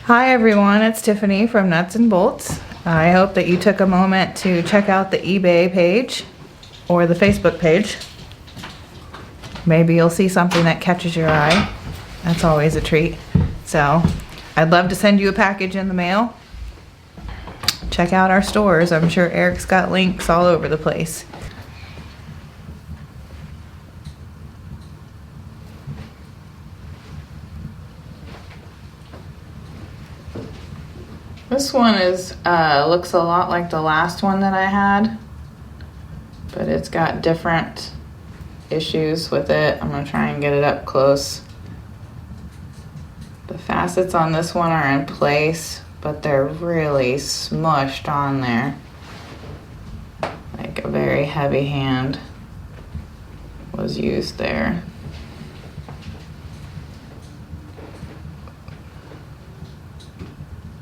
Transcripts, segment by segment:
Hi everyone, it's Tiffany from Nuts and Bolts. I hope that you took a moment to check out the eBay page or the Facebook page. Maybe you'll see something that catches your eye. That's always a treat. So, I'd love to send you a package in the mail. Check out our stores. I'm sure Eric's got links all over the place. This one is looks a lot like the last one that I had, but it's got different issues with it. I'm gonna try and get it up close. The facets on this one are in place, but they're really smushed on there. Like a very heavy hand was used there.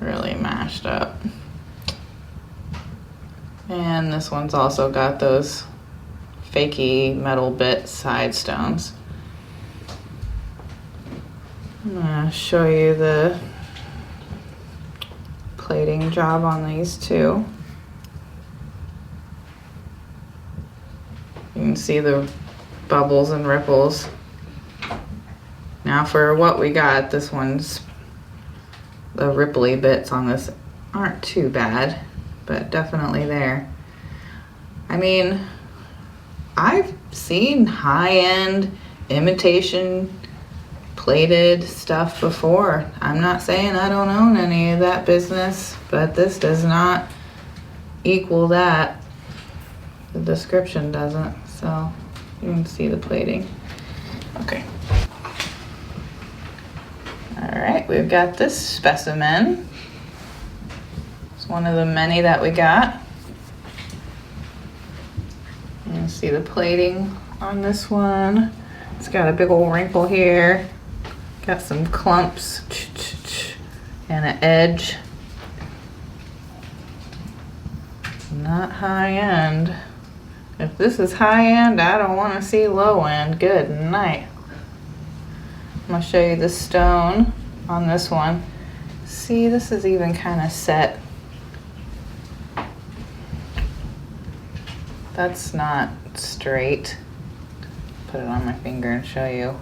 Really mashed up. And this one's also got those fakey metal bit side stones. I'm gonna show you the plating job on these two. You can see the bubbles and ripples. Now for what we got, this one's, the ripply bits on this aren't too bad, but definitely there. I mean, I've seen high-end imitation plated stuff before. I'm not saying I don't own any of that business, but this does not equal that. The description doesn't, so you can see the plating. Okay. Alright, we've got this specimen. It's one of the many that we got. You can see the plating on this one. It's got a big old wrinkle here. Got some clumps and an edge. Not high end. If this is high end, I don't want to see low end. Good night. I'm going to show you the stone on this one. See, this is even kind of set. That's not straight. Put it on my finger and show you.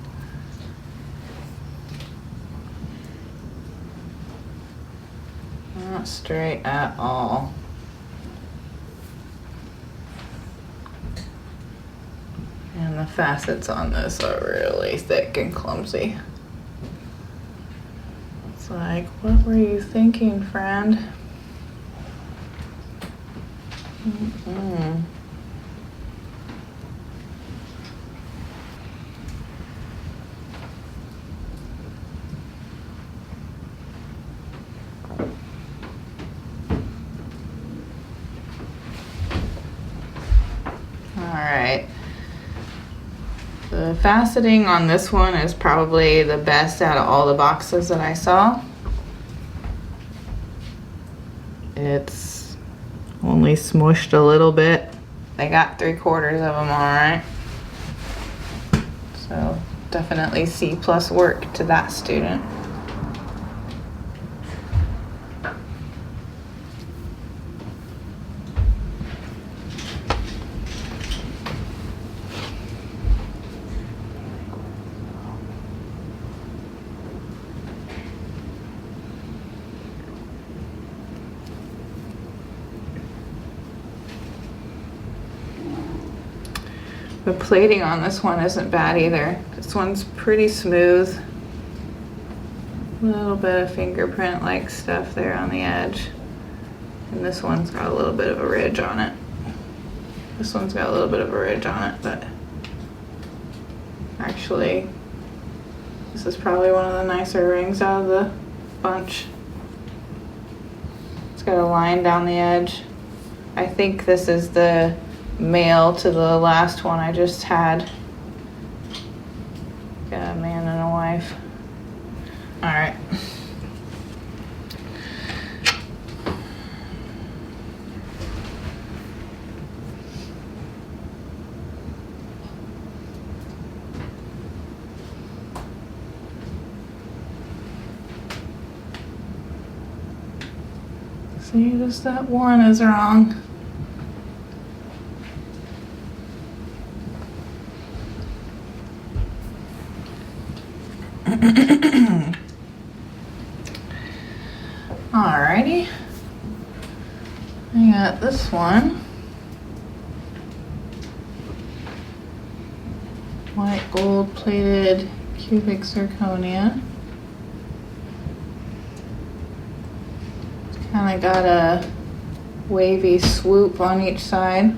Not straight at all. And the facets on this are really thick and clumsy. It's like, what were you thinking, friend? Mm-mm. All right. The faceting on this one is probably the best out of all the boxes that I saw. It's only smushed a little bit. They got 3/4 of them all right. So definitely C+ work to that student. The plating on this one isn't bad either. This one's pretty smooth. A little bit of fingerprint like stuff there on the edge. And this one's got a little bit of a ridge on it. This one's got a little bit of a ridge on it, but actually this is probably one of the nicer rings out of the bunch. It's got a line down the edge. I think this is the male to the last one I just had. Got a man and a wife. All right. See, just that one is wrong. Alrighty. I got this one. White gold plated cubic zirconia. It's kind of got a wavy swoop on each side.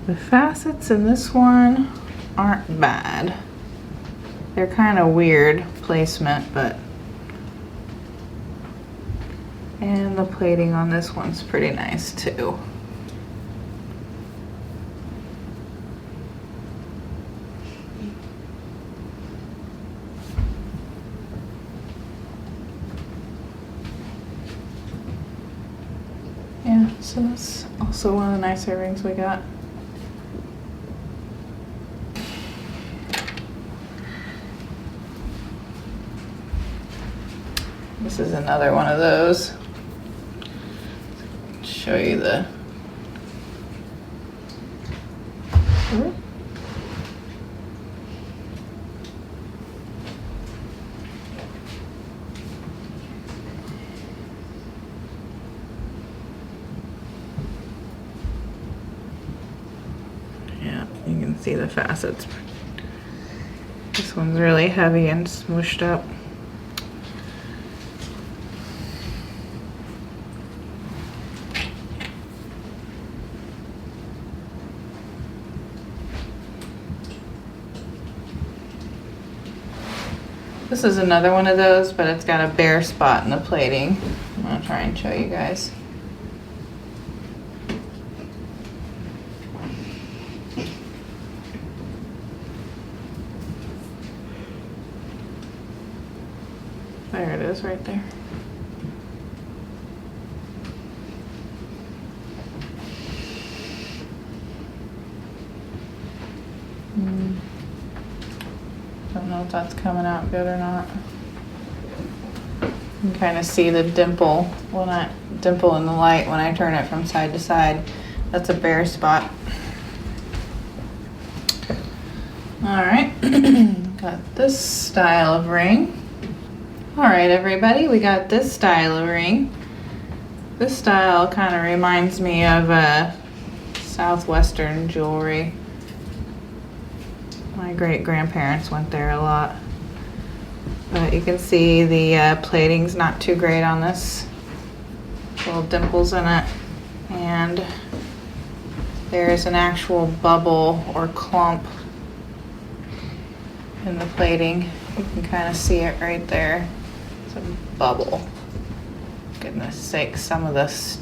The facets in this one aren't bad. They're kind of weird placement, and the plating on this one's pretty nice too. Yeah, so that's also one of the nicer rings we got. This is another one of those. Show you the yeah, you can see the facets. This one's really heavy and smooshed up. This is another one of those, but it's got a bare spot in the plating. I'm gonna try and show you guys. There it is right there. Don't know if that's coming out good or not. You can kind of see the dimple in the light when I turn it from side to side. That's a bare spot. All right, got this style of ring. All right, everybody, we got this style of ring. This style kind of reminds me of Southwestern jewelry. My great-grandparents went there a lot. But you can see the plating's not too great on this. Little dimples in it. And there's an actual bubble or clump in the plating. You can kind of see it right there. It's a bubble. Goodness sakes, some of this,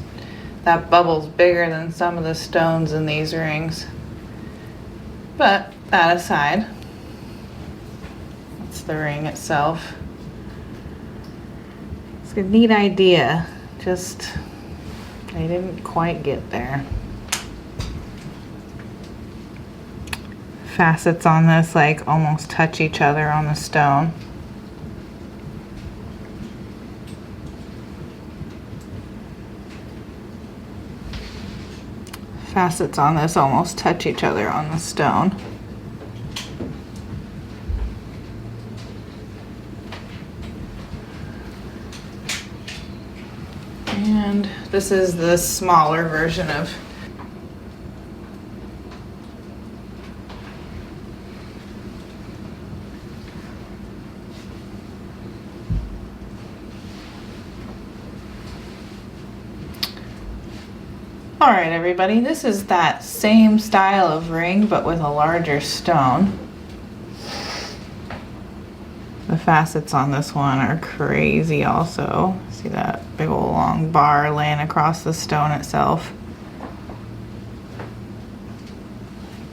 that bubble's bigger than some of the stones in these rings. But that aside, that's the ring itself. It's a neat idea, just they didn't quite get there. Facets on this like almost touch each other on the stone. Facets on this almost touch each other on the stone. And this is the smaller version of all right, everybody, this is that same style of ring, but with a larger stone. The facets on this one are crazy also. See that big old long bar laying across the stone itself.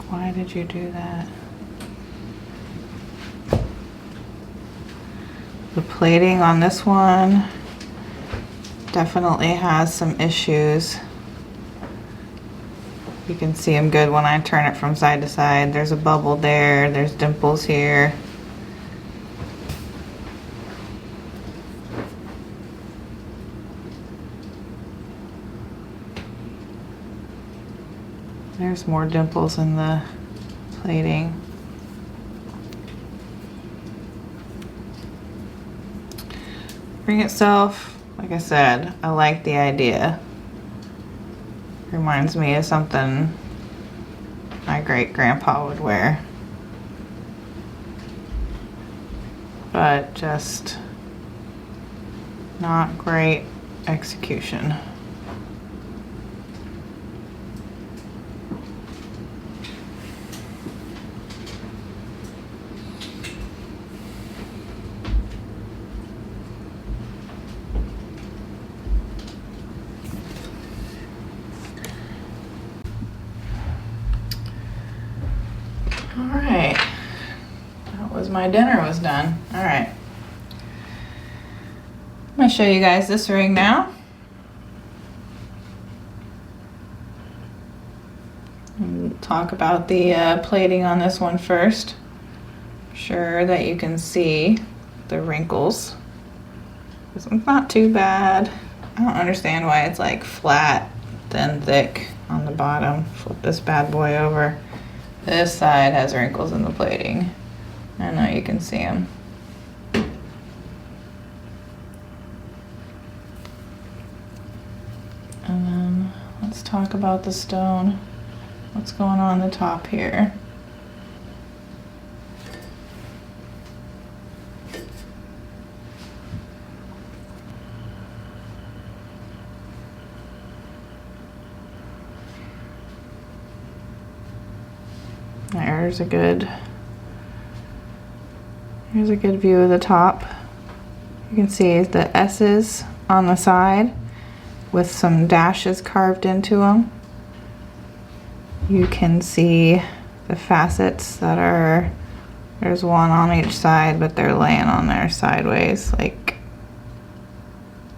Why did you do that? The plating on this one definitely has some issues. You can see them good when I turn it from side to side. There's a bubble there, there's dimples here. There's more dimples in the plating. Ring itself, like I said, I like the idea. Reminds me of something my great-grandpa would wear. But just not great execution. All right, that was my dinner was done. All right, I'm gonna show you guys this ring now. We'll talk about the plating on this one first. Sure that you can see the wrinkles. This one's not too bad. I don't understand why it's like flat, then thick on the bottom. Flip this bad boy over. This side has wrinkles in the plating. I know you can see them. And then let's talk about the stone. What's going on the top here? Here's a good view of the top. You can see the S's on the side with some dashes carved into them. You can see the facets that are, there's one on each side, but they're laying on there sideways, like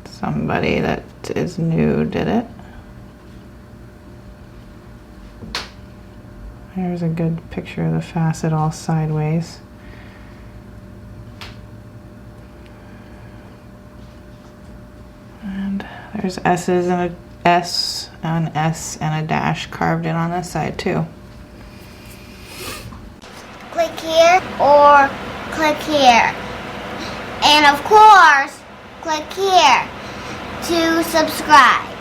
somebody that is new did it. There's a good picture of the facet all sideways. And there's S's and a S, an S and a dash carved in on this side too. Click here or click here. And of course, click here to subscribe.